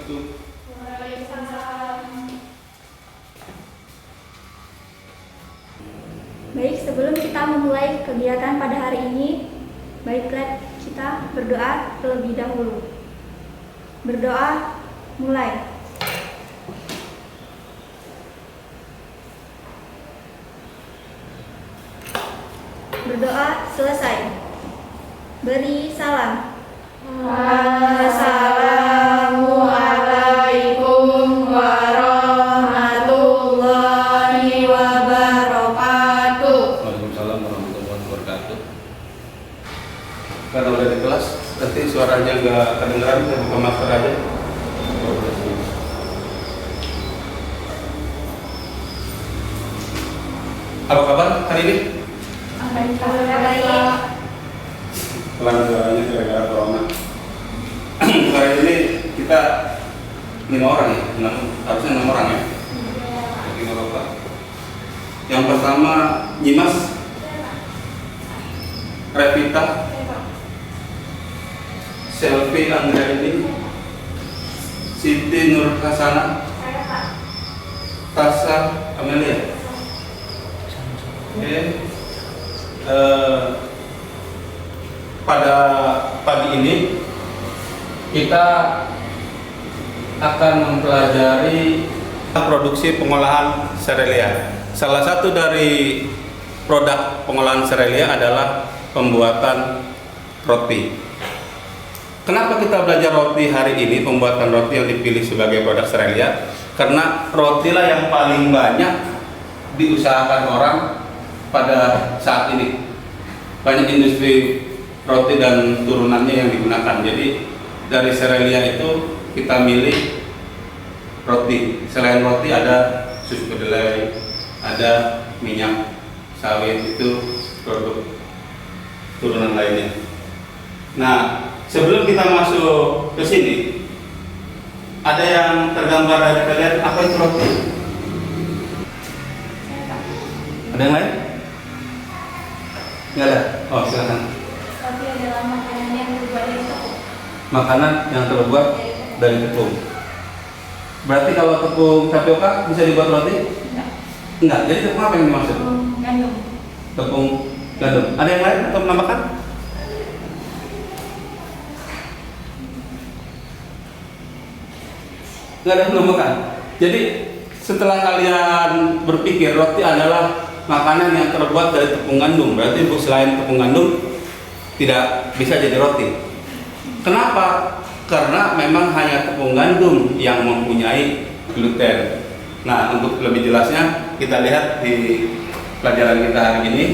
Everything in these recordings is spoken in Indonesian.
wabarakatuh. Waalaikumsalam. Baik, sebelum kita memulai kegiatan pada hari ini, baiklah kita berdoa terlebih dahulu. Berdoa, mulai. Berdoa, selesai. Beri salam. Assalamualaikum warahmatullahi wabarakatuh. Waalaikumsalam warahmatullahi wabarakatuh. Karena udah di kelas, nanti suaranya nggak kedengeran, saya buka masker aja. Apa kabar hari ini? Pelan suaranya gara-gara corona. Hari ini kita 5 orang ya, harusnya 6 orang ya. Jadi nggak apa-apa. Yang pertama Nyimas, Revita, Selvi Anggraini, Siti Nur Hasana, Tasa Amelia. Oke. Pada pagi ini kita akan mempelajari produksi pengolahan serealia. Salah satu dari produk pengolahan serealia adalah pembuatan roti. Kenapa kita belajar roti hari ini, pembuatan roti yang dipilih sebagai produk serealia? Karena rotilah yang paling banyak diusahakan orang pada saat ini. Banyak industri roti dan turunannya yang digunakan. Jadi dari serealia itu kita milih roti. Selain roti ada susu kedelai, ada minyak sawit, itu produk turunan lainnya. Nah, sebelum kita masuk ke sini, ada yang tergambar dari kalian apa itu roti? Ada yang lain? Nggak ada? Oh, silakan. Roti adalah makanan yang terbuat dari tepung. Makanan yang terbuat dari tepung. Berarti kalau tepung tapioka bisa dibuat roti? Enggak. Jadi tepung apa yang dimaksud? Gandum. Tepung gandum. Ada yang lain atau menambahkan? Nggak ada yang menambahkan. Jadi setelah kalian berpikir roti adalah makanan yang terbuat dari tepung gandum, berarti selain tepung gandum tidak bisa jadi roti. Kenapa? Karena memang hanya tepung gandum yang mempunyai gluten. Nah, untuk lebih jelasnya kita lihat di pelajaran kita hari ini.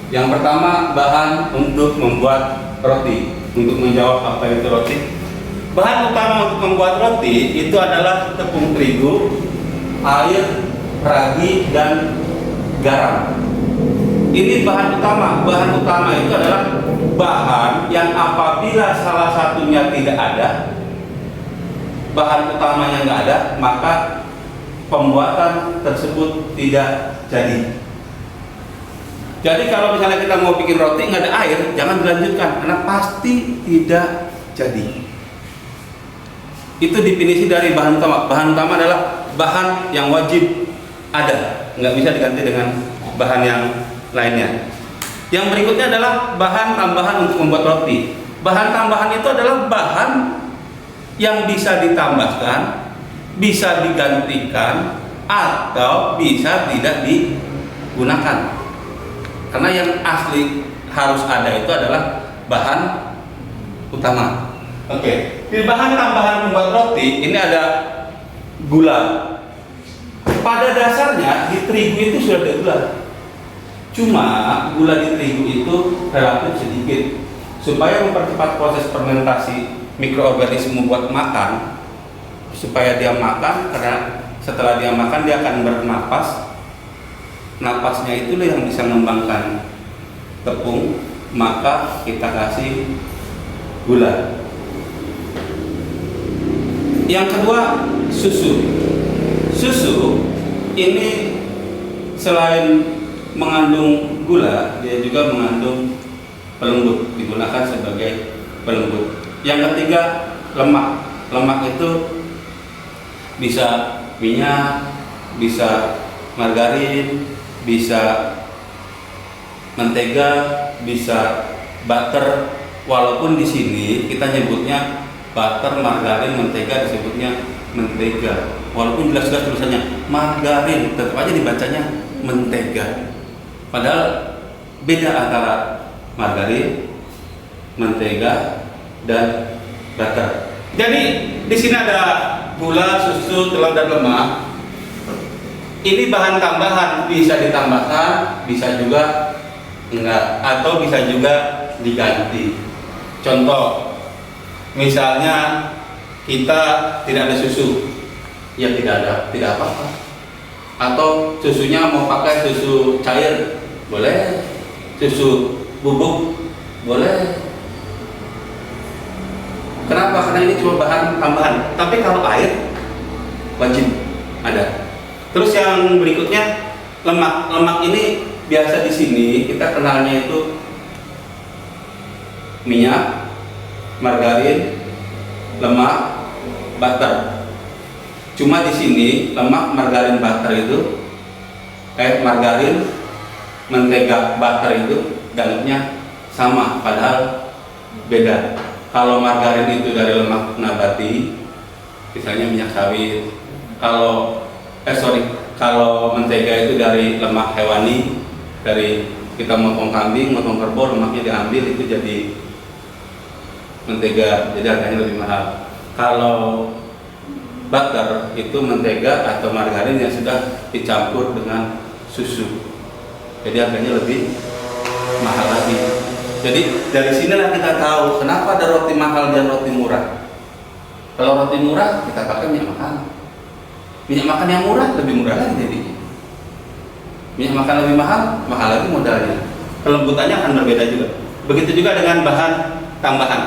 Yang pertama, bahan untuk membuat roti. Untuk menjawab apa itu roti, bahan utama untuk membuat roti itu adalah tepung terigu, air, ragi, dan garam. Ini bahan utama. Bahan utama itu adalah bahan yang apabila salah satunya tidak ada, bahan utamanya nggak ada, maka pembuatan tersebut tidak jadi. Jadi kalau misalnya kita mau bikin roti nggak ada air, jangan dilanjutkan karena pasti tidak jadi. Itu definisi dari bahan utama. Bahan utama adalah bahan yang wajib ada, nggak bisa diganti dengan bahan yang lainnya. Yang berikutnya adalah bahan tambahan untuk membuat roti. Bahan tambahan itu adalah bahan yang bisa ditambahkan, bisa digantikan, atau bisa tidak digunakan. Karena yang asli harus ada itu adalah bahan utama. Oke. Di bahan tambahan membuat roti ini ada gula. Pada dasarnya di terigu itu sudah ada gula. Cuma gula di terigu itu relatif sedikit. Supaya mempercepat proses fermentasi mikroorganisme buat makan, supaya dia makan, karena setelah dia makan dia akan bernapas. Napasnya itulah yang bisa mengembangkan tepung, maka kita kasih gula. Yang kedua, susu. Susu ini selain mengandung gula, dia juga mengandung pelembut, digunakan sebagai pelembut. Yang ketiga, lemak. Lemak itu bisa minyak, bisa margarin, bisa mentega, bisa butter. Walaupun di sini kita nyebutnya butter, margarin, mentega, disebutnya mentega. Walaupun jelas-jelas tulisannya margarin, tetap aja dibacanya mentega. Padahal beda antara margarin, mentega, dan butter. Jadi di sini ada gula, susu, telur, dan lemak. Ini bahan tambahan, bisa ditambahkan, bisa juga enggak, atau bisa juga diganti. Contoh, misalnya kita tidak ada susu, ya tidak apa-apa. Atau susunya mau pakai susu cair, boleh. Susu bubuk, boleh. Kenapa? Karena ini cuma bahan tambahan. Tapi kalau air, wajib ada. Terus yang berikutnya, lemak. Lemak ini biasa di sini kita kenalnya itu minyak, margarin, lemak, butter. Cuma di sini lemak, margarin, butter itu margarin, mentega, butter itu dalamnya sama, padahal beda. Kalau margarin itu dari lemak nabati, misalnya minyak sawit. Kalau mentega itu dari lemak hewani, dari kita motong kambing, motong kerbau, lemaknya diambil, itu jadi mentega, jadi harganya lebih mahal. Kalau butter itu mentega atau margarin yang sudah dicampur dengan susu, jadi harganya lebih mahal lagi. Jadi dari sinilah kita tahu kenapa ada roti mahal dan roti murah. Kalau roti murah kita pakai minyak makan. Minyak makan yang murah lebih murah lagi jadi. Minyak makan lebih mahal, mahal lagi modalnya. Kelembutannya akan berbeda juga. Begitu juga dengan bahan tambahan.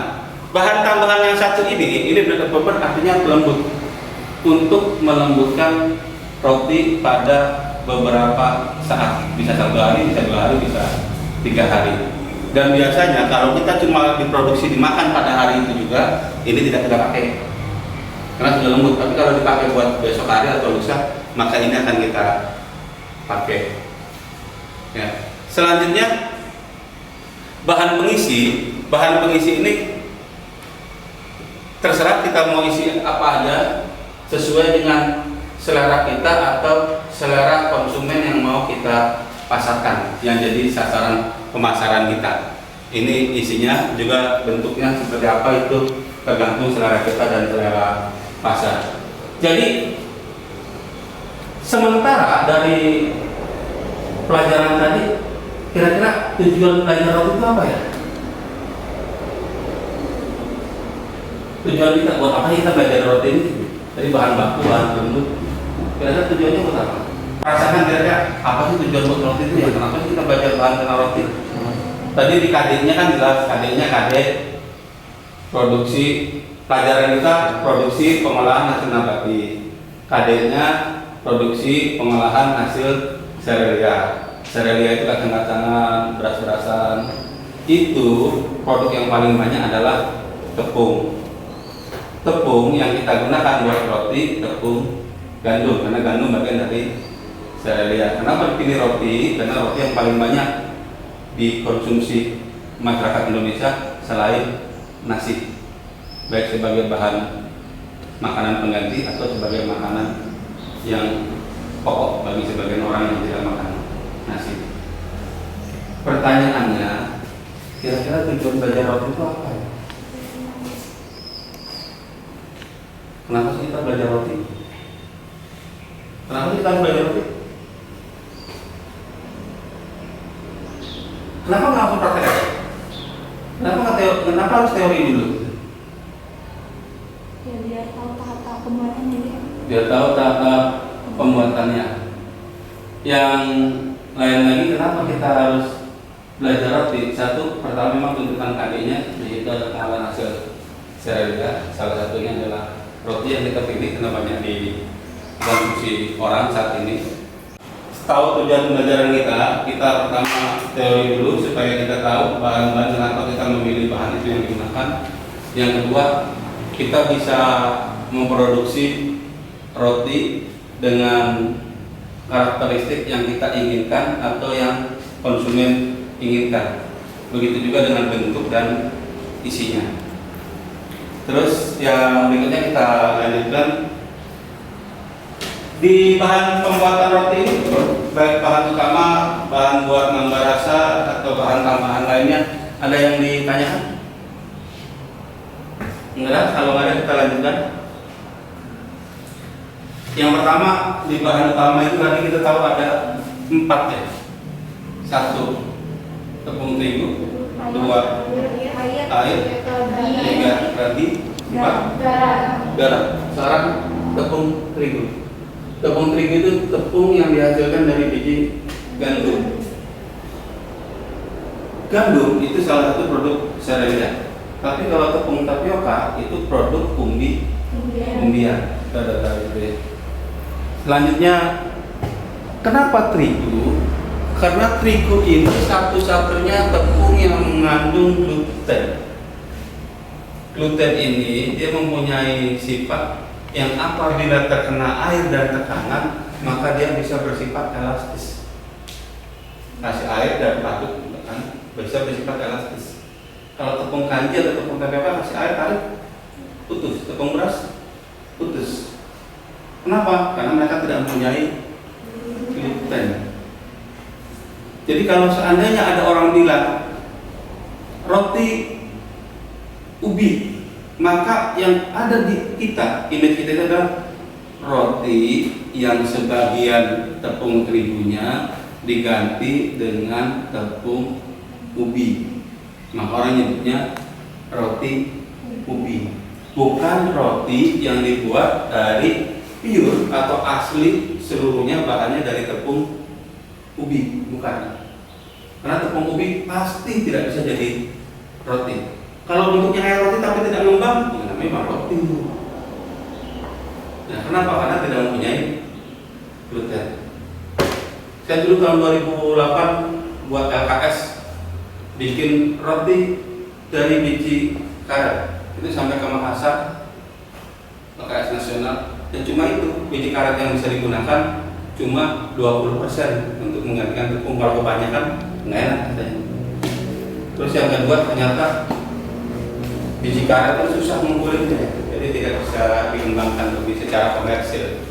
Bahan tambahan yang satu ini benar-benar artinya lembut, untuk melembutkan roti pada beberapa saat, bisa 1 hari, bisa 2 hari, bisa 3 hari. Dan biasanya kalau kita cuma diproduksi dimakan pada hari itu juga, ini tidak kita pakai karena sudah lembut. Tapi kalau dipakai buat besok hari atau lusa, maka ini akan kita pakai. Ya. Selanjutnya bahan pengisi ini terserah kita mau isi apa aja sesuai dengan selera kita atau selera konsumen yang mau kita pasarkan, yang jadi sasaran pemasaran kita. Ini isinya juga bentuknya seperti apa itu tergantung selera kita dan selera pasar. Jadi sementara dari pelajaran tadi, kira-kira tujuan belajar roti itu apa ya? Tujuan kita buat apa kita belajar roti ini? Dari bahan baku, bahan bentuk. Kira-kira tujuannya buat apa? Rasakan kira-kira apa sih tujuan buat roti itu ya? Kenapa sih kita belajar bahan tentang roti? Tadi di KD-nya kan jelas, KD-nya KD produksi, pelajaran kita produksi pengolahan hasil nabati. KD-nya produksi pengolahan hasil serealia. Serealia itu kacang-kacangan, beras-berasan. Itu produk yang paling banyak adalah tepung. Tepung yang kita gunakan buat roti, tepung gandum, karena gandum bagian dari serealia. Kenapa dipilih roti? Karena roti yang paling banyak dikonsumsi masyarakat Indonesia selain nasi, baik sebagai bahan makanan pengganti atau sebagai makanan yang pokok bagi sebagian orang yang tidak makan nasi. Pertanyaannya, kira-kira tujuan belajar roti itu apa ya? Kenapa sih kita belajar roti? Kenapa sih kita belajar roti? Kenapa nggak langsung praktek? Kenapa harus teori dulu? Ya biar tahu tahap-tahap pembuatannya ya. Biar tahu tahap pembuatannya. Yang lain lagi, kenapa kita harus belajar roti? Satu, pertama memang tuntutan KD-nya, yaitu ada pengolahan hasil serealia. Salah satunya adalah roti yang kita pilih karena banyak dikonsumsi orang saat ini. Tahu tujuan pembelajaran kita pertama teori dulu supaya kita tahu bahan-bahan kenapa kita memilih bahan itu yang digunakan. Yang kedua, kita bisa memproduksi roti dengan karakteristik yang kita inginkan atau yang konsumen inginkan. Begitu juga dengan bentuk dan isinya. Terus yang berikutnya kita lanjutkan. Di bahan pembuatan roti ini, baik bahan utama, bahan buat nambah rasa atau bahan tambahan lainnya, ada yang ditanyakan? Enggak, kalau nggak ada kita lanjutkan. Yang pertama di bahan utama itu tadi kita tahu ada 4 ya. 1 tepung terigu, 2 air, 3 ragi, 4 garam. Sekarang tepung terigu. Tepung terigu itu tepung yang dihasilkan dari biji gandum. Gandum itu salah satu produk serelia. Tapi kalau tepung tapioka itu produk umbian. Selanjutnya, kenapa terigu? Karena terigu ini satu-satunya tepung yang mengandung gluten. Gluten ini dia mempunyai sifat yang apabila terkena air dan tekanan maka dia bisa bersifat elastis. Kasih air dan batu kan bisa bersifat elastis. Kalau tepung kanji atau tepung tapioka kasih air tarik putus, tepung beras putus. Kenapa? Karena mereka tidak mempunyai gluten. Jadi kalau seandainya ada orang bilang roti ubi, maka yang ada di kita, image kita itu adalah roti yang sebagian tepung terigunya diganti dengan tepung ubi. Maka orang nyebutnya roti ubi, bukan roti yang dibuat dari pure atau asli seluruhnya bahannya dari tepung ubi, bukan. Karena tepung ubi pasti tidak bisa jadi roti. Kalau bentuknya kayak roti tapi tidak ngembang, ya namanya roti. Nah, kenapa? Karena tidak mempunyai gluten. Saya dulu tahun 2008 buat LKS bikin roti dari biji karet. Itu sampai ke Makassar, LKS nasional. Dan cuma itu biji karet yang bisa digunakan cuma 20% untuk menggantikan tepung. Kalau kebanyakan nggak enak katanya. Terus yang kedua ternyata biji karet itu susah mengkulitnya, jadi tidak bisa dikembangkan lebih secara komersil.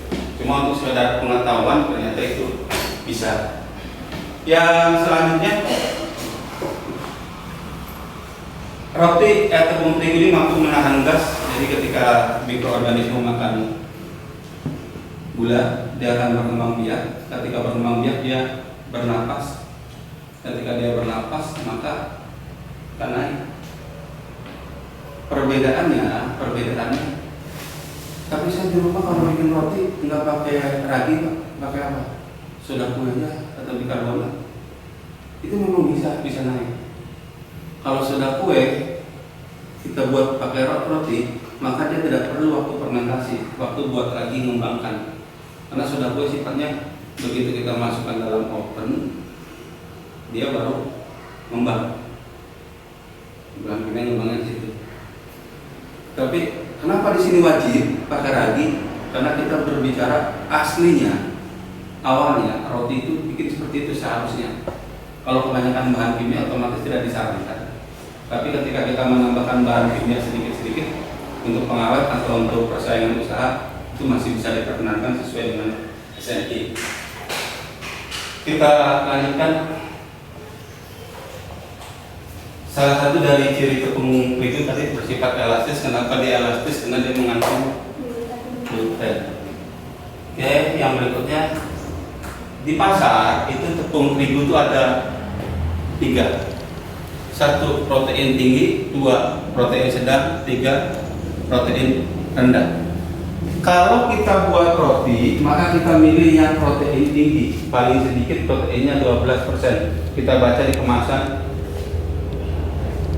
Cuma untuk sekedar pengetahuan ternyata itu bisa. Yang selanjutnya, roti tepung terigu ini mampu menahan gas. Jadi ketika mikroorganisme makan gula, dia akan berkembang biak. Ketika berkembang biak dia bernapas. Ketika dia bernapas maka akan naik. Perbedaannya, tapi saya di rumah kalau bikin roti nggak pakai ragi, Pak. Pakai apa? Soda kue aja atau bikarbonat. Itu memang bisa naik. Kalau soda kue kita buat pakai roti, maka dia tidak perlu waktu fermentasi, waktu buat ragi mengembangkan. Karena soda kue sifatnya begitu kita masukkan dalam oven, dia baru ngembang. Ngembangnya di situ. Tapi kenapa di sini wajib pakai ragi? Karena kita berbicara aslinya, awalnya roti itu bikin seperti itu seharusnya. Kalau kebanyakan bahan kimia otomatis tidak disarankan. Tapi ketika kita menambahkan bahan kimia sedikit-sedikit untuk pengawet atau untuk persaingan usaha, itu masih bisa diperkenankan sesuai dengan SNI. Kita lanjutkan. Salah satu dari ciri tepung terigu tadi bersifat elastis. Kenapa dia elastis? Karena dia mengandung gluten. Oke, yang berikutnya, di pasar itu tepung terigu itu ada 3. 1 protein tinggi, 2 protein sedang, 3 protein rendah. Kalau kita buat roti, maka kita milih yang protein tinggi. Paling sedikit proteinnya 12%. Kita baca di kemasan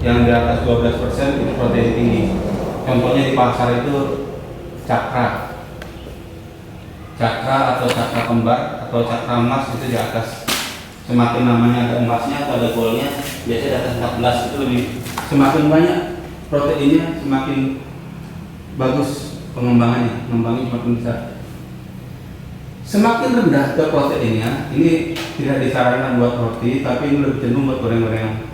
yang di atas 12% itu protein tinggi. Contohnya di pasar itu cakra atau cakra kembar atau cakra emas itu di atas. Semakin namanya ada emasnya atau ada goldnya, biasanya di atas 14 itu lebih. Semakin banyak proteinnya, semakin bagus pengembangannya, mengembangnya semakin besar. Semakin rendah ke proteinnya, ini tidak disarankan buat roti, tapi ini lebih cenderung buat goreng-gorengan.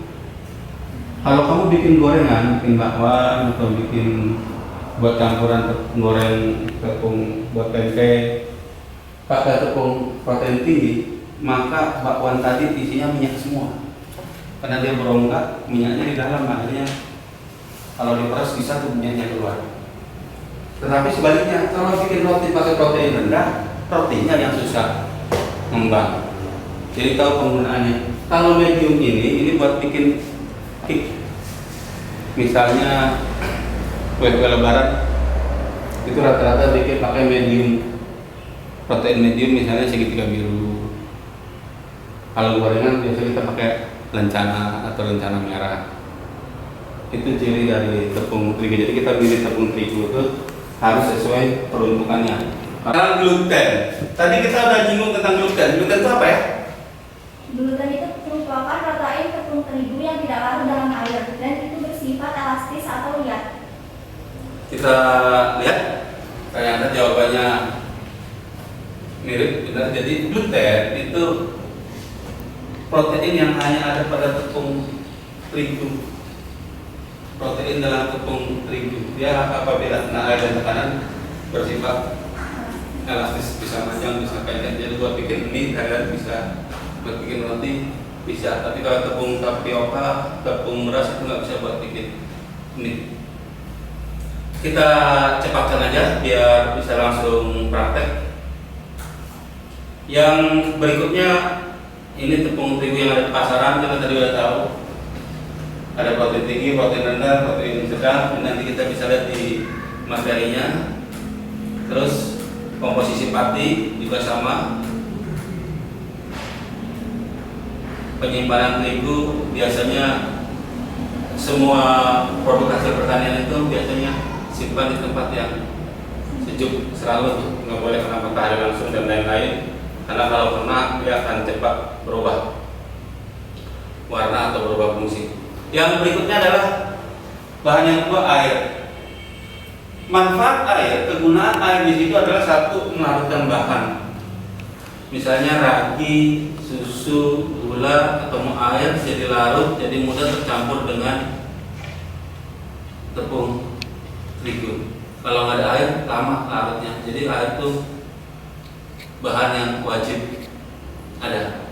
Kalau kamu bikin gorengan, bikin bakwan atau bikin buat campuran goreng tepung buat tempe, pakai tepung protein tinggi, maka bakwan tadi isinya minyak semua. Karena dia berongga, minyaknya di dalam, akhirnya kalau diperas bisa tuh minyaknya keluar. Tetapi sebaliknya, kalau bikin roti pakai protein rendah, rotinya yang susah ngembang. Jadi tahu penggunaannya. Kalau medium ini buat bikin cake. Misalnya kue-kue lebaran itu rata-rata bikin pakai medium, protein medium, misalnya segitiga biru. Kalau gorengan biasa kita pakai lencana atau lencana merah. Itu ciri dari tepung terigu. Jadi kita pilih tepung terigu itu harus sesuai peruntukannya. Karena gluten. Tadi kita udah nyinggung tentang gluten. Gluten itu apa ya? Gluten itu merupakan protein tepung terigu yang tidak larut dalam air dan itu bersifat elastis atau liat. Kita lihat. Ternyata jawabannya mirip, benar. Jadi gluten itu protein yang hanya ada pada tepung terigu. Protein dalam tepung terigu. Dia apabila kena air dan tekanan bersifat elastis, bisa panjang, bisa pendek. Jadi buat bikin mie kalian bisa, buat bikin roti bisa. Tapi kalau tepung tapioka, tepung beras itu nggak bisa buat bikin mie. Kita cepatkan aja biar bisa langsung praktek. Yang berikutnya ini tepung terigu yang ada di pasaran, kita tadi udah tahu. Ada protein tinggi, protein rendah, protein sedang. Nanti kita bisa lihat di materinya. Terus komposisi pati juga sama. Penyimpanan terigu biasanya semua produk hasil pertanian itu biasanya simpan di tempat yang sejuk selalu, nggak boleh kena matahari langsung dan lain-lain. Karena kalau kena dia akan cepat berubah warna atau berubah fungsi. Yang berikutnya adalah bahan yang kedua, air. Manfaat air, kegunaan air di situ adalah satu, melarutkan bahan. Misalnya ragi, susu, gula, ketemu air jadi larut, jadi mudah tercampur dengan tepung terigu. Kalau nggak ada air, lama larutnya. Jadi air itu bahan yang wajib ada.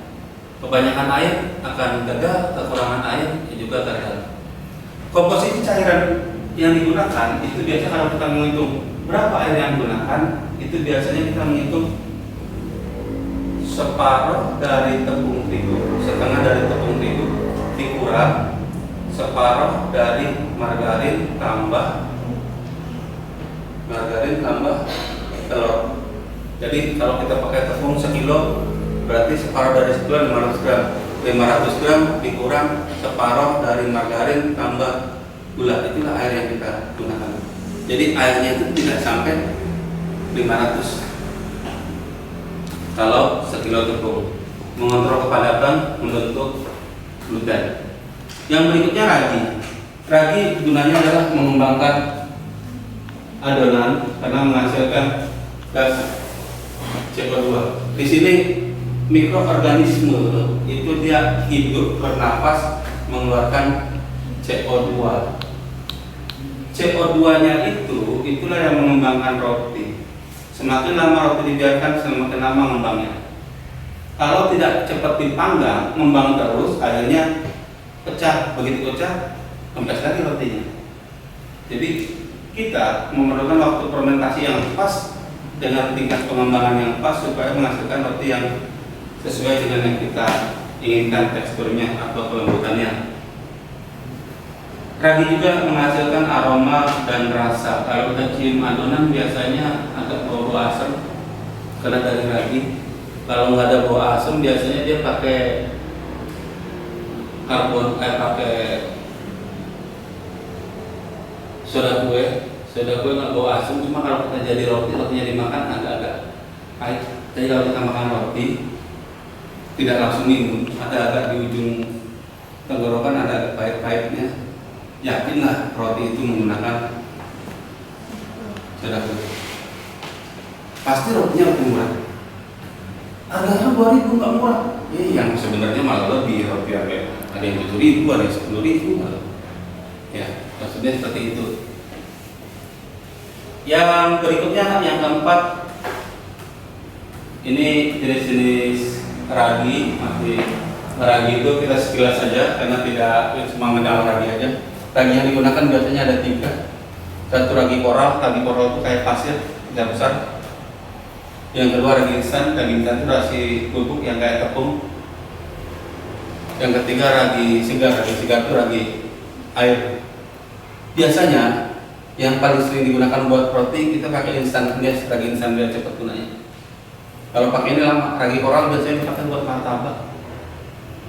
Kebanyakan air akan gagal, kekurangan air juga gagal. Komposisi cairan yang digunakan itu biasanya kalau kita menghitung berapa air yang digunakan, itu biasanya kita menghitung separuh dari tepung terigu, setengah dari tepung terigu dikurang separuh dari margarin tambah telur. Jadi kalau kita pakai tepung sekilo, berarti separuh dari sekilo 500 gram. 500 gram dikurang separuh dari margarin tambah gula, itulah air yang kita gunakan. Jadi airnya itu tidak sampai 500 kalau sekilo tepung. Mengontrol kepadatan membentuk gluten. Yang berikutnya ragi. Ragi gunanya adalah mengembangkan adonan karena menghasilkan gas CO2. Di sini mikroorganisme itu dia hidup, bernapas, mengeluarkan CO2. CO2-nya itulah yang mengembangkan roti. Semakin lama roti dibiarkan, semakin lama ngembangnya. Kalau tidak cepat dipanggang, ngembang terus, akhirnya pecah. Begitu pecah, kempes lagi rotinya. Jadi kita memerlukan waktu fermentasi yang pas dengan tingkat pengembangan yang pas supaya menghasilkan roti yang sesuai dengan yang kita inginkan teksturnya atau kelembutannya. Ragi juga menghasilkan aroma dan rasa. Kalau kita cium adonan biasanya agak bau asam karena dari ragi. Kalau nggak ada bau asam biasanya dia pakai pakai soda kue. Soda kue nggak bau asam, cuma kalau kita jadi rotinya dimakan agak-agak pahit. Jadi kalau kita makan roti tidak langsung minum, ada agak di ujung tenggorokan ada agak pahit-pahitnya. Yakinlah roti itu menggunakan Sudah. Pasti rotinya lebih murah. Harganya 2.000 nggak murah. Yang sebenarnya malah lebih, roti ada yang 7.000, ada yang 10.000 malah. Ya, maksudnya seperti itu. Yang berikutnya, yang keempat, ini jenis-jenis ragi. Masih ragi itu kita sekilas saja karena tidak cuma mengenal ragi aja. Ragi yang digunakan biasanya ada 3. Satu ragi koral itu kayak pasir, tidak besar. Yang kedua ragi instan itu ragi bubuk yang kayak tepung. Yang ketiga ragi segar itu ragi air. Biasanya yang paling sering digunakan buat roti kita pakai instan gas, ragi instan biar cepat gunanya. Kalau pakai ini lama, ragi koral biasanya dipakai buat martabak.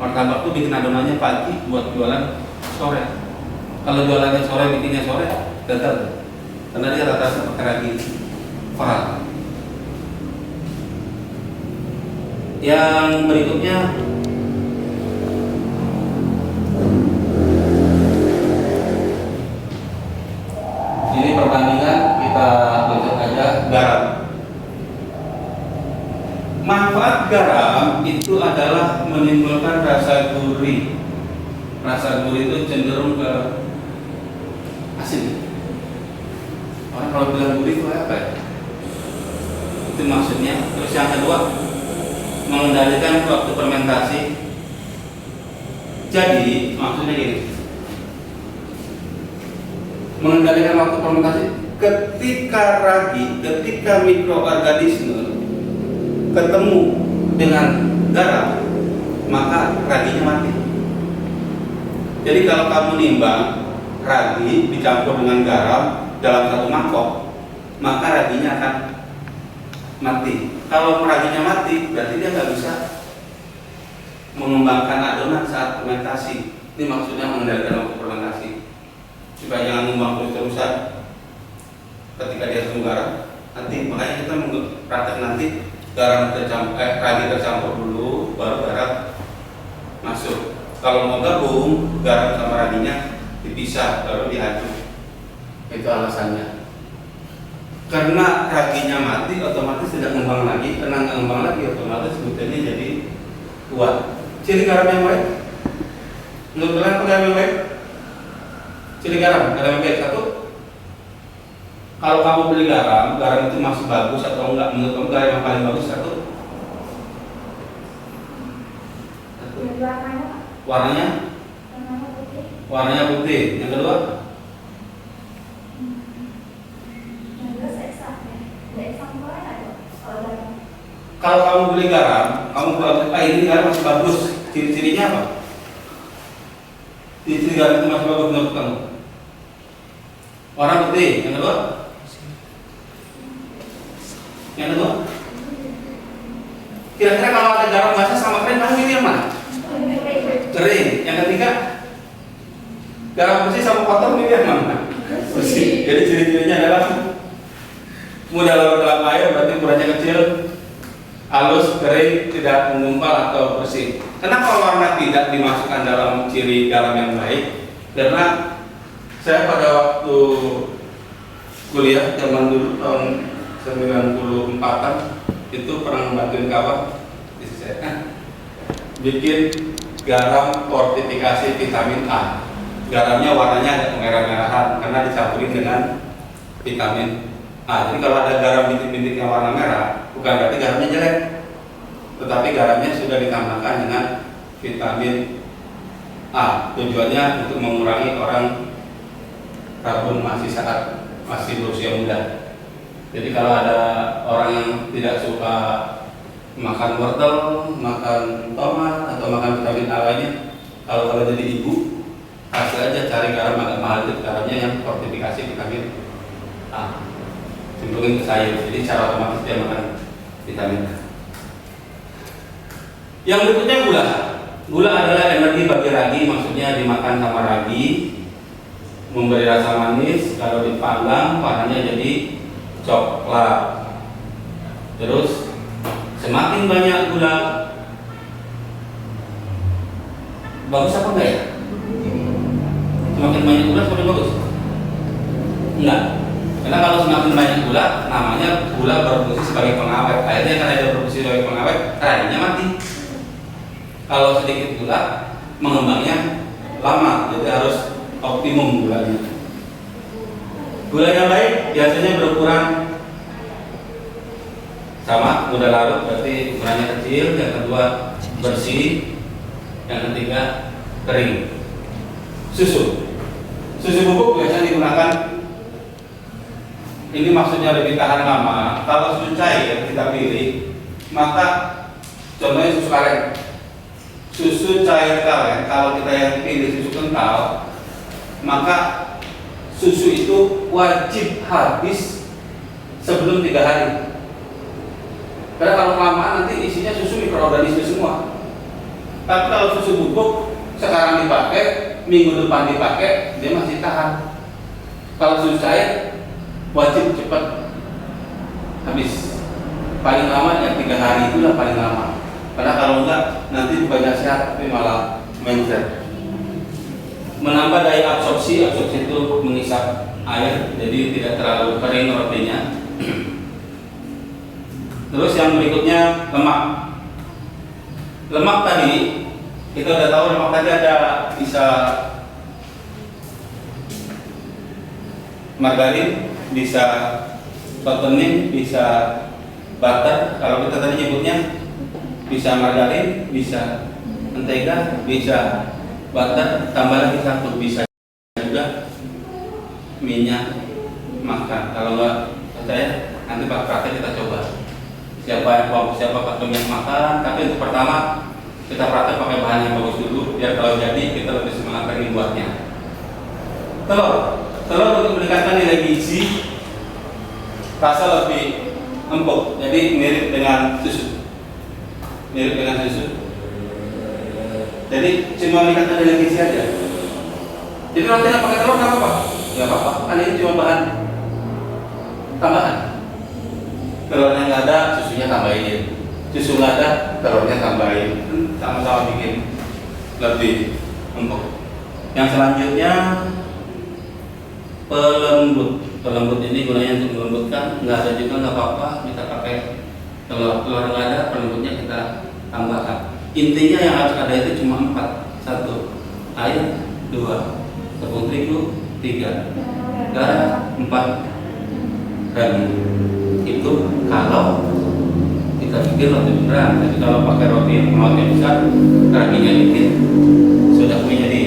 Martabak tuh bikin adonannya pagi buat jualan sore. Kalau jualannya sore, bikinnya sore, gatal. Karena dia rata-rata pakai ragi koral. Yang berikutnya ini perbandingan, kita lihat aja garam. Manfaat garam itu adalah menimbulkan rasa gurih. Rasa gurih itu cenderung ke asin. Orang kalau bilang gurih itu apa ya? Itu maksudnya. Terus yang kedua, mengendalikan waktu fermentasi. Jadi maksudnya gini, mengendalikan waktu fermentasi. Ketika mikroorganisme ketemu dengan garam, maka raginya mati. Jadi kalau kamu nimbang ragi dicampur dengan garam dalam satu mangkok, maka raginya akan mati. Kalau raginya mati, berarti dia nggak bisa mengembangkan adonan saat fermentasi. Ini maksudnya mengendalikan waktu fermentasi supaya jangan membuang terus-terusan ketika dia ketemu garam. Nanti makanya kita praktek nanti ragi tercampur dulu, baru garam masuk. Kalau mau gabung, garam sama raginya dipisah, baru diaduk. Itu alasannya. Karena raginya mati, otomatis tidak ngembang lagi. Karena nggak ngembang lagi, otomatis glutennya jadi kuat. Ciri garam yang baik. Menurut kalian apa garam yang baik? Ciri garam yang baik. Satu, kalau kamu beli garam itu masih bagus atau enggak? Menurut kamu garam yang paling bagus satu? Warnanya? Warnanya putih. Yang kedua? Kalau kamu beli garam, kamu buat ini garam masih bagus. Ciri-cirinya apa? Ciri-ciri garam itu masih bagus menurut kamu? Warna putih. Yang kedua? Yang kedua? Kira-kira kalau ada garam basah sama kering, kamu pilih yang mana? Kering. Yang ketiga? Garam bersih sama kotor, pilih yang mana? Bersih. Jadi ciri-cirinya adalah mudah larut dalam air, berarti ukurannya kecil, halus, kering, tidak menggumpal atau bersih. Kenapa warna tidak dimasukkan dalam ciri garam yang baik? Karena saya pada waktu kuliah zaman dulu tahun 94-an itu pernah membantuin kawan di saya bikin garam fortifikasi vitamin A. Garamnya warnanya ada kemerah-merahan karena dicampurin dengan vitamin A. Jadi kalau ada garam bintik-bintik yang warna merah, bukan berarti garamnya jelek, tetapi garamnya sudah ditambahkan dengan vitamin A. Tujuannya untuk mengurangi orang rabun masih berusia muda. Jadi kalau ada orang yang tidak suka makan wortel, makan tomat atau makan vitamin A lainnya, kalau jadi ibu, kasih aja cari garam agak mahal, garamnya yang fortifikasi vitamin A. Cemplungin ke sayur, jadi secara otomatis dia makan vitamin A. Yang berikutnya gula. Gula adalah energi bagi ragi, maksudnya dimakan sama ragi, memberi rasa manis. Kalau dipanggang warnanya jadi coklat. Terus semakin banyak gula bagus apa enggak ya? Semakin banyak gula semakin bagus? Enggak. Karena kalau semakin banyak gula, namanya gula berfungsi sebagai pengawet. Akhirnya karena dia berfungsi sebagai pengawet, radinya mati. Kalau sedikit gula, mengembangnya lama, jadi harus optimum gulanya. Gula yang baik biasanya berukuran sama, mudah larut berarti ukurannya kecil, yang kedua bersih, yang ketiga kering. Susu bubuk biasanya digunakan, ini maksudnya lebih tahan lama. Kalau susu cair kita pilih, maka contohnya susu aren. Susu cair karen, kalau kita yang pilih susu kental, maka susu itu wajib habis sebelum 3 hari. Karena kalau kelamaan nanti isinya susu mikroorganisme semua. Tapi kalau susu bubuk sekarang dipakai, minggu depan dipakai, dia masih tahan. Kalau susu cair wajib cepat habis. Paling lama yang 3 hari itulah paling lama. Karena kalau enggak nanti bukannya sehat tapi malah mencret. Menambah daya absorpsi itu mengisap air, jadi tidak terlalu kering rotinya. Terus yang berikutnya lemak. Lemak tadi kita udah tahu, lemak tadi ada bisa margarin, bisa fattening, bisa butter. Kalau kita tadi nyebutnya bisa margarin, bisa mentega, bisa butter, tambah lagi satu, bisa juga minyak makan. Kalau nggak percaya, nanti praktek kita coba. Siapa pakai minyak makan, tapi untuk pertama kita praktek pakai bahan yang bagus dulu, biar kalau jadi kita lebih semangat lagi buatnya. Telur untuk meningkatkan nilai gizi, rasa lebih empuk, jadi mirip dengan susu. Jadi cuma meningkatkan nilai gizi aja. Jadi rotinya pakai telur nggak apa-apa, nggak apa-apa. Kan ini cuma bahan tambahan. Telurnya nggak ada, susunya tambahin. Susu nggak ada, telurnya tambahin. Sama-sama bikin lebih empuk. Yang selanjutnya pelembut ini gunanya untuk melembutkan. Nggak ada juga nggak apa-apa, kita pakai telur nggak ada, pelembutnya kita tambahkan. Intinya yang harus ada itu cuma 4. 1 air, 2 tepung terigu, 3 garam, 4 ragi. Itu kalau kita bikin roti beneran. Tapi kalau pakai roti yang besar, raginya dikit, sudah kue jadi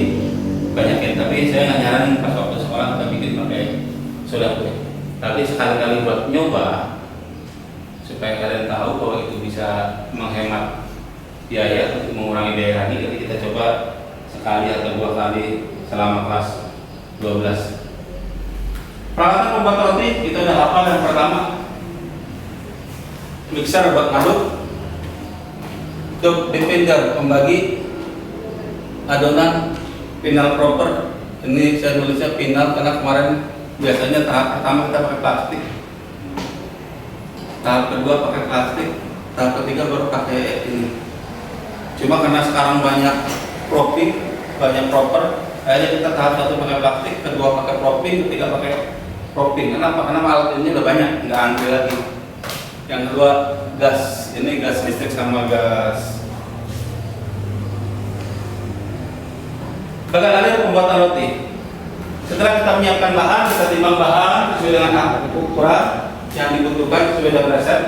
banyakin. Tapi saya nggak nyaranin pas waktu sekolah kita bikin pakai soda kue. Tapi sekali-kali buat nyoba supaya kalian tahu bahwa itu bisa menghemat biaya untuk mengurangi biaya ragi. Jadi kita coba sekali atau 2 kali selama kelas 12. Peralatan membuat roti kita udah hafal. Yang pertama, mixer buat ngaduk, dipindah membagi adonan final proper. Ini saya tulisnya final karena kemarin biasanya tahap pertama kita pakai plastik, tahap kedua pakai plastik, tahap ketiga baru pakai ini. Cuma karena sekarang banyak propping, banyak proper, akhirnya kita tahap 1 pakai plastik, kedua pakai propping, ketiga pakai propping. Kenapa? Karena alat ini udah banyak, nggak antri lagi. Yang kedua gas, ini gas listrik sama gas. Bagaimana pembuatan roti? Setelah kita menyiapkan bahan, kita timbang bahan sesuai dengan ukuran yang dibutuhkan sesuai dengan resep.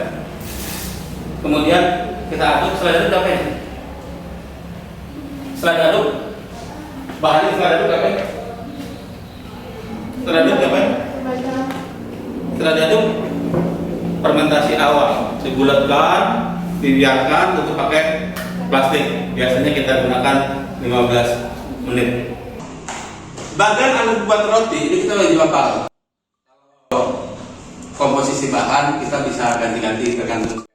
Kemudian kita aduk. Setelah itu apa ya? Setelah diaduk, bahannya setelah diaduk apa ya? Setelah diaduk apa ya? Setelah diaduk, fermentasi awal dibulatkan, dibiarkan untuk pakai plastik. Biasanya kita gunakan 15 menit. Bagian anu buat roti ini kita wajib hafal. Komposisi bahan kita bisa ganti-ganti tergantung.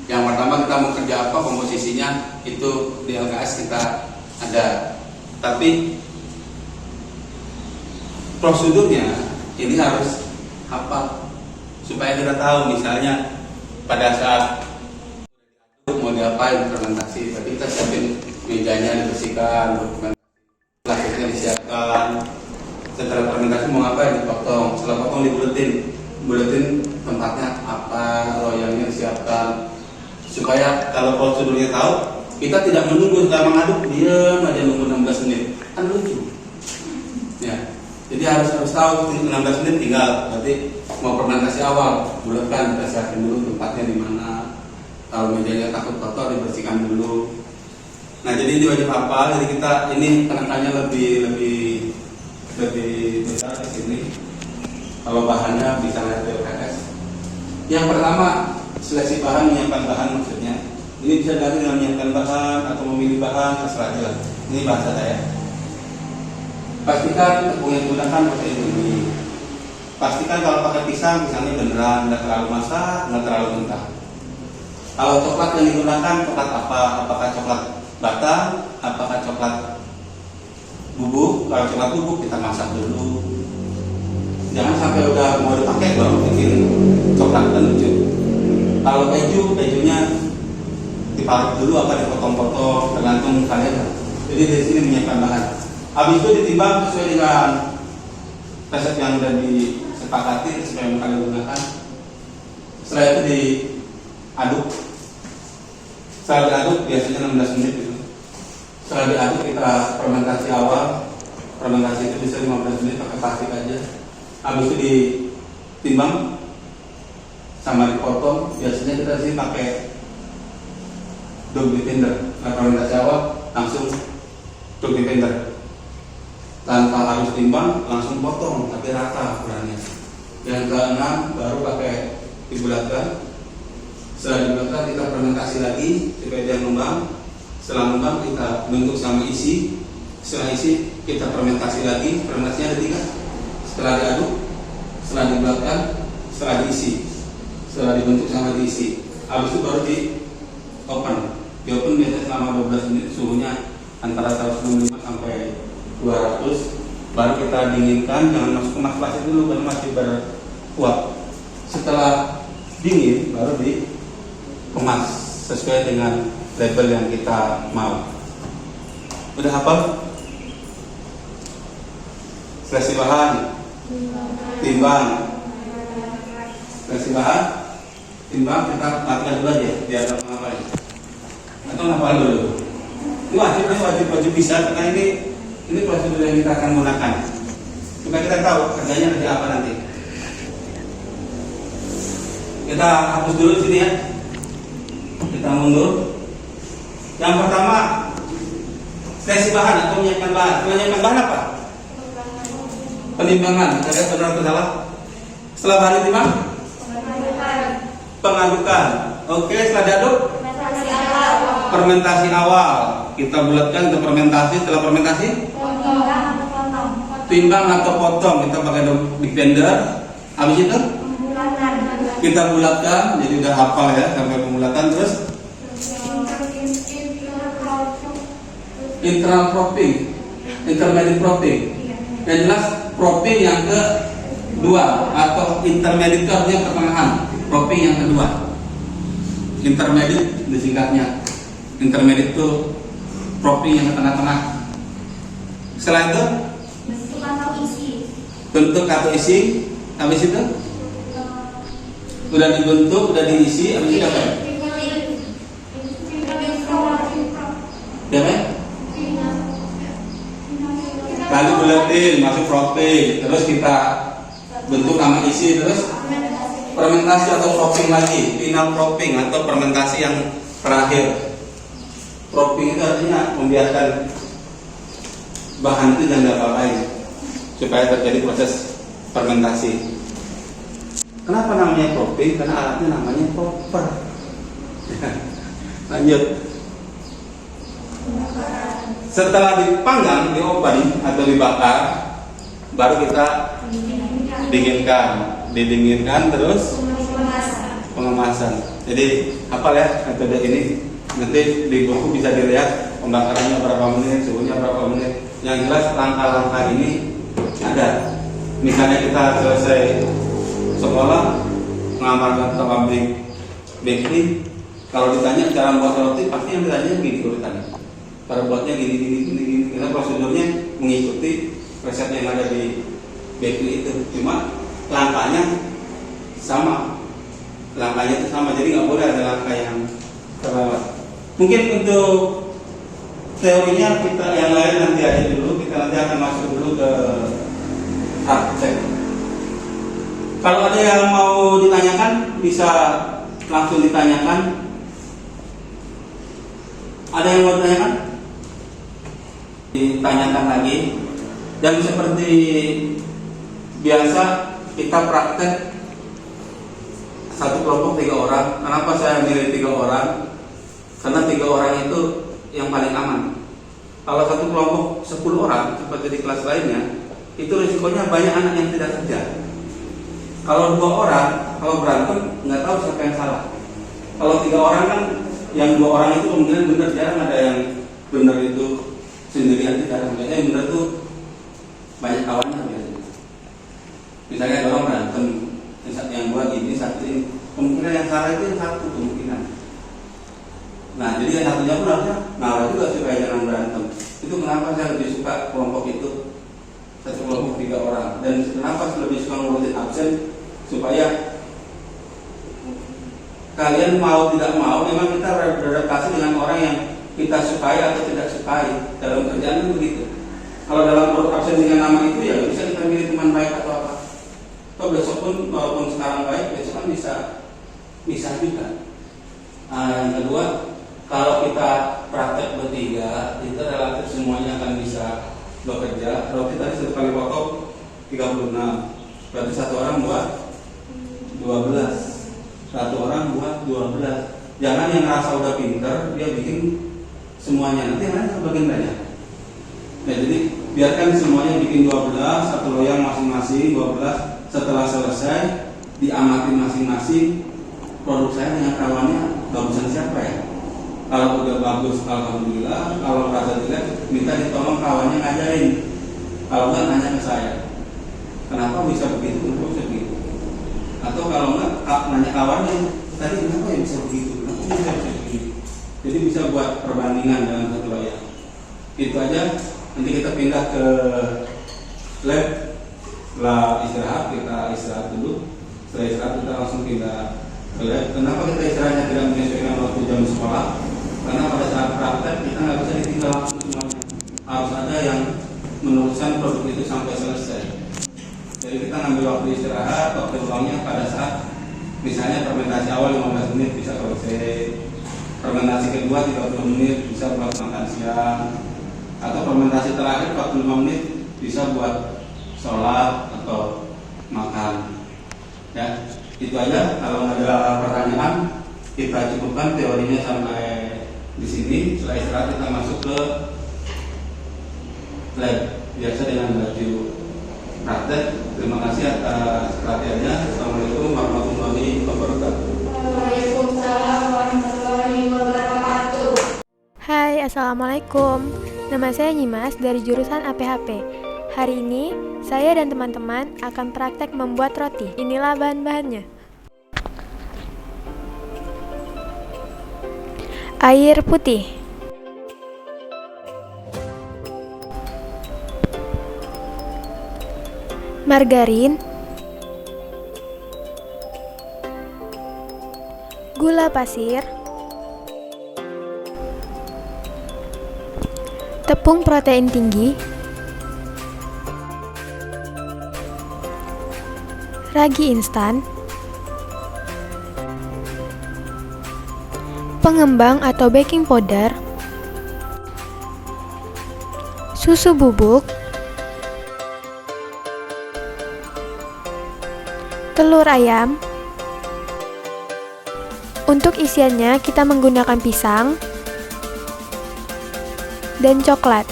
Yang pertama kita mau kerja apa, komposisinya itu di LKS kita ada. Tapi prosedurnya ini harus hafal supaya kita tahu. Misalnya pada saat mau diapain fermentasi, tadi kita siapin mejanya dibersihkan, plastiknya disiapkan. Setelah fermentasi mau ngapain? Dipotong. Setelah potong potong di buletin tempatnya apa, loyangnya siapkan, supaya kalau prosedurnya tahu, kita tidak menunggu setelah mengaduk diam aja nunggu 16 menit, kan lucu. Ya, jadi harus tahu 16 menit tinggal. Berarti mau fermentasi awal, bulatkan, kita siapin dulu tempatnya di mana. Kalau mejanya takut kotor dibersihkan dulu. Nah, jadi ini wajib hafal. Jadi kita ini tekanannya lebih besar di sini. Kalau bahannya bisa lihat di LKS. Yang pertama, seleksi bahan, menyiapkan bahan maksudnya. Ini bisa dari dengan menyiapkan bahan atau memilih bahan, terserah aja. Ini bahasa saya. Pastikan tepung yang digunakan pakai ini. Pastikan kalau pakai pisang, pisangnya beneran, nggak terlalu masak, nggak terlalu mentah. Kalau coklat yang digunakan coklat apa? Apakah coklat batang? Apakah coklat bubuk? Kalau coklat bubuk kita masak dulu. Jangan sampai udah mau dipakai baru bikin coklat dan lucu. Kalau kejunya diparut dulu apa dipotong-potong, tergantung kalian. Jadi dari sini menyiapkan bahan. Habis itu ditimbang sesuai dengan resep yang sudah disepakati sesuai yang kalian gunakan. Setelah itu diaduk. Setelah diaduk biasanya 16 menit gitu. Setelah diaduk kita fermentasi awal. Fermentasi itu bisa 15 menit pakai plastik aja. Habis itu ditimbang sama dipotong. Biasanya kita sih pakai dog blender. Nah, fermentasi awal langsung dog blender. Tanpa harus timbang, langsung potong tapi rata ukurannya. Yang keenam baru pakai dibulatkan. Setelah dibulatkan kita fermentasi lagi supaya dia mengembang. Setelah mengembang kita bentuk sama isi. Setelah isi kita fermentasi lagi. Fermentasinya ada 3. Setelah diaduk, setelah dibulatkan, setelah diisi, setelah dibentuk sama diisi. Habis itu baru di open. Di open biasanya selama 12 menit, suhunya antara 165 sampai 200. Baru kita dinginkan, jangan masuk ke plastik dulu karena masih beruap. Setelah dingin baru dikemas sesuai dengan label yang kita mau. Udah hafal? Seleksi bahan, timbang. Seleksi bahan, timbang, kita lakukan dulu aja biar kita menghafal. Atau hafal dulu. Ini wajib bisa karena ini prosedur yang kita akan gunakan. Supaya kita tahu kerjanya nanti apa nanti. Kita hapus dulu di sini ya. Kita mundur. Yang pertama, seleksi bahan atau menyiapkan bahan. Menyiapkan bahan apa? Penimbangan. Kita lihat benar atau salah. Setelah bahan ditimbang, pengadukan. Oke, setelah diaduk, fermentasi awal. Kita bulatkan untuk fermentasi. Setelah fermentasi, timbang atau potong. Kita pakai big blender. Habis itu kita bulatkan. Jadi udah hafal ya sampai pembulatan. Terus internal propping, intermediate propping. Yang jelas propping yang kedua atau intermediate itu artinya pertengahan. Propping yang kedua. Intermediate disingkatnya. Intermediate itu propping yang ke tengah-tengah. Setelah itu bentuk atau isi. Habis itu udah dibentuk, udah diisi. Habis itu apa? Lalu buletin, masuk propping, terus kita bentuk sama isi, terus fermentasi atau propping lagi, final propping atau fermentasi yang terakhir. Propping itu artinya membiarkan bahan itu jangan diapa-apain supaya terjadi proses fermentasi. Kenapa namanya propping? Karena alatnya namanya popper. Lanjut. Setelah dipanggang, diopen atau dibakar, baru kita didinginkan terus pengemasan. Jadi hafal ya metode ini. Nanti di buku bisa dilihat pembakarannya berapa menit, suhunya berapa menit. Yang jelas langkah-langkah ini ada. Misalnya kita selesai sekolah mengamalkan ke pabrik bakery, kalau ditanya cara membuat roti pasti yang ditanya begini urutannya. Cara buatnya gini. Karena prosedurnya mengikuti resep yang ada di bakery itu. Cuma langkahnya sama. Langkahnya itu sama, jadi nggak boleh ada langkah yang terlewat. Mungkin untuk teorinya kita yang lain nanti aja dulu, kita nanti akan masuk dulu ke praktek. Kalau ada yang mau ditanyakan, bisa langsung ditanyakan. Ada yang mau ditanyakan? Ditanyakan lagi. Dan seperti biasa kita praktek satu kelompok 3 orang. Kenapa saya milih 3 orang? Karena 3 orang itu yang paling aman. Kalau satu kelompok 10 orang seperti di kelas lainnya, itu risikonya banyak anak yang tidak kerja. Kalau 2 orang, kalau berantem nggak tahu siapa yang salah. Kalau 3 orang kan, yang 2 orang itu kemungkinan benar, jarang ada yang benar itu sendirian, tidak. Biasanya yang benar tuh banyak kawannya biasanya. Misalnya ada orang berantem, yang 2 gini, satu ini, kemungkinan yang salah itu yang satu kemungkinan. Nah, jadi yang satunya pun harusnya ngalah juga supaya jangan berantem. Itu kenapa saya lebih suka kelompok itu, satu kelompok 3 orang. Dan kenapa saya lebih suka ngurutin absen, supaya kalian mau tidak mau memang kita beradaptasi dengan orang yang kita sukai atau tidak sukai. Dalam kerjaan itu begitu. Kalau dalam urut absen dengan nama itu ya bisa kita milih teman baik atau apa. Atau besok pun walaupun sekarang baik, besok kan bisa juga. Nah, yang kedua, kalau kita praktek bertiga, itu relatif semuanya akan bisa bekerja. Kalau kita tadi 1 kali potong 36, berarti 1 orang buat 12, 1 orang buat 12. Jangan yang ngerasa udah pinter, dia bikin semuanya, nanti yang lain bagian banyak. Ya, jadi biarkan semuanya bikin 12, 1 loyang masing-masing 12. Setelah selesai, diamati masing-masing produk saya dengan kawannya bagusan siapa ya. Kalau udah bagus, alhamdulillah. Kalau rasa jelek, minta ditolong kawannya ngajarin. Kalau enggak, nanya ke saya, kenapa bisa begitu, kenapa bisa begitu. Atau kalau enggak, nanya kawannya, tadi kenapa ya bisa begitu, kenapa bisa begitu. Jadi bisa buat perbandingan dalam satu loyang. Itu aja. Nanti kita pindah ke lab. Setelah istirahat, kita istirahat dulu. Setelah istirahat, kita langsung pindah ke lab. Kenapa kita istirahatnya tidak menyesuaikan waktu jam sekolah? Karena pada saat praktek kita nggak bisa ditinggal semuanya. Harus ada yang meneruskan produk itu sampai selesai. Jadi kita ngambil waktu istirahat, waktu luangnya pada saat misalnya fermentasi awal 15 menit bisa selesai, fermentasi kedua 30 menit bisa buat makan siang, atau fermentasi terakhir 45 menit bisa buat sholat atau makan. Ya, itu aja. Kalau ada pertanyaan, kita cukupkan teorinya sampai di sini. Setelah istirahat kita masuk ke lab biasa dengan baju praktek. Terima kasih atas perhatiannya. Assalamualaikum warahmatullahi wabarakatuh. Waalaikumsalam warahmatullahi wabarakatuh. Hai, Assalamualaikum. Nama saya Nyimas dari jurusan APHP. Hari ini, saya dan teman-teman akan praktek membuat roti. Inilah bahan-bahannya. Air putih, margarin, gula pasir, tepung protein tinggi, ragi instan, pengembang atau baking powder, susu bubuk, telur ayam. Untuk isiannya kita menggunakan pisang dan coklat.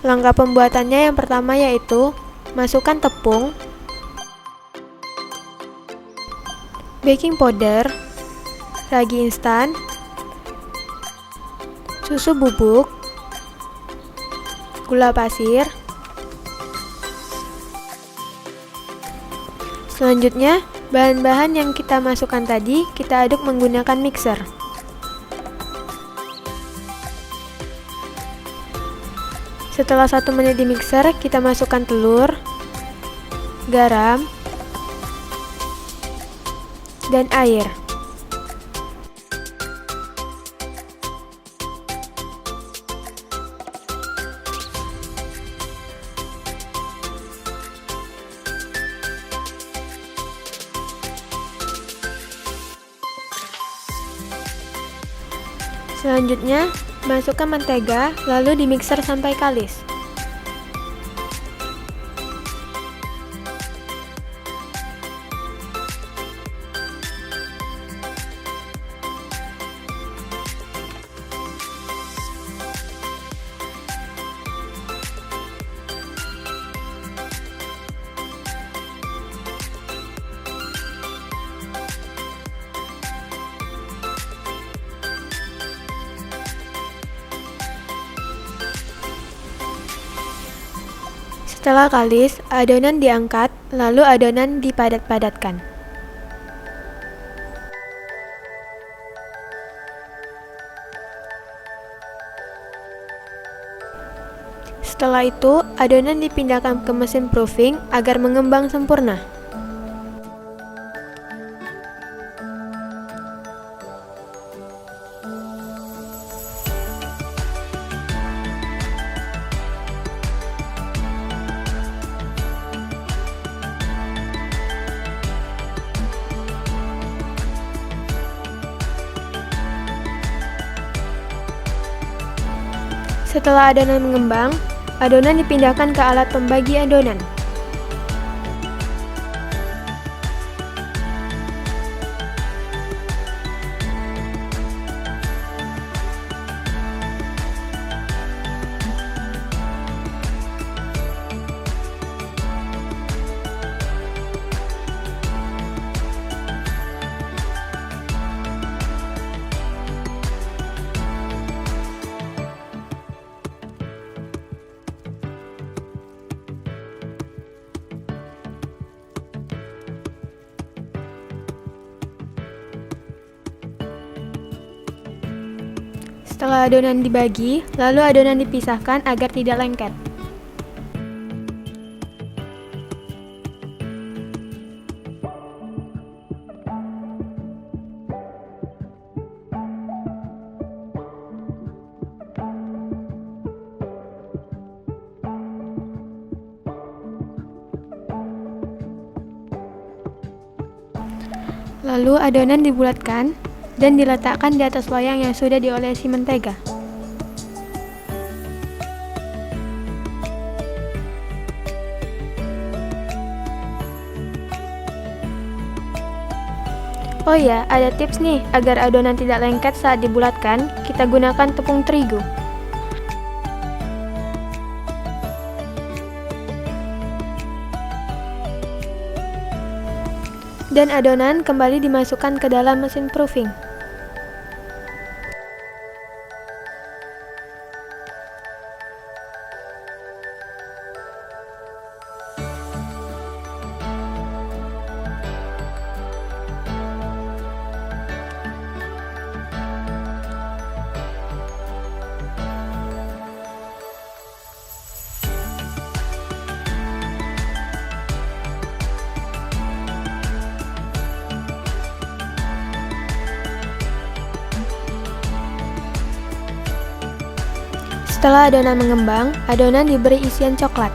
Langkah pembuatannya yang pertama yaitu masukkan tepung, baking powder, ragi instan, susu bubuk, gula pasir. Selanjutnya, bahan-bahan yang kita masukkan tadi kita aduk menggunakan mixer. Setelah 1 menit di mixer, kita masukkan telur, garam, dan air. Selanjutnya, masukkan mentega, lalu dimixer sampai kalis. Setelah kalis, adonan diangkat, lalu adonan dipadat-padatkan. Setelah itu, adonan dipindahkan ke mesin proofing agar mengembang sempurna. Setelah adonan mengembang, adonan dipindahkan ke alat pembagi adonan. Setelah adonan dibagi, lalu adonan dipisahkan agar tidak lengket. Lalu adonan dibulatkan dan diletakkan di atas loyang yang sudah diolesi mentega. Oh ya, ada tips nih, agar adonan tidak lengket saat dibulatkan, kita gunakan tepung terigu. Dan adonan kembali dimasukkan ke dalam mesin proofing. Setelah adonan mengembang, adonan diberi isian coklat.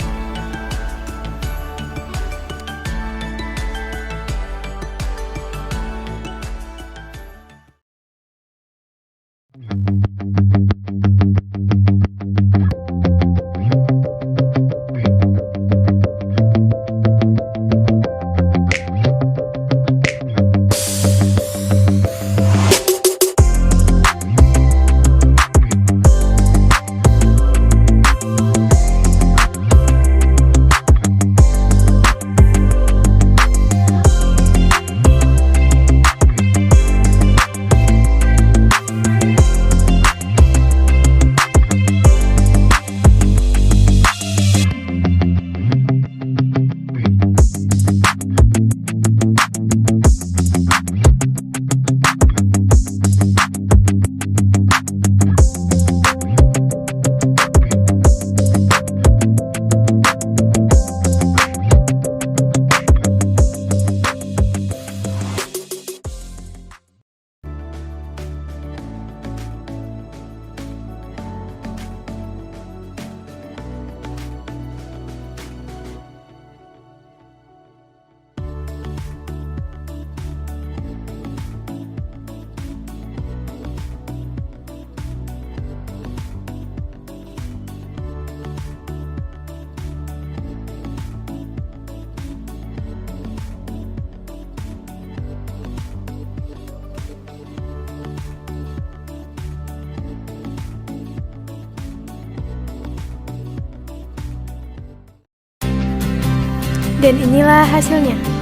Dan inilah hasilnya.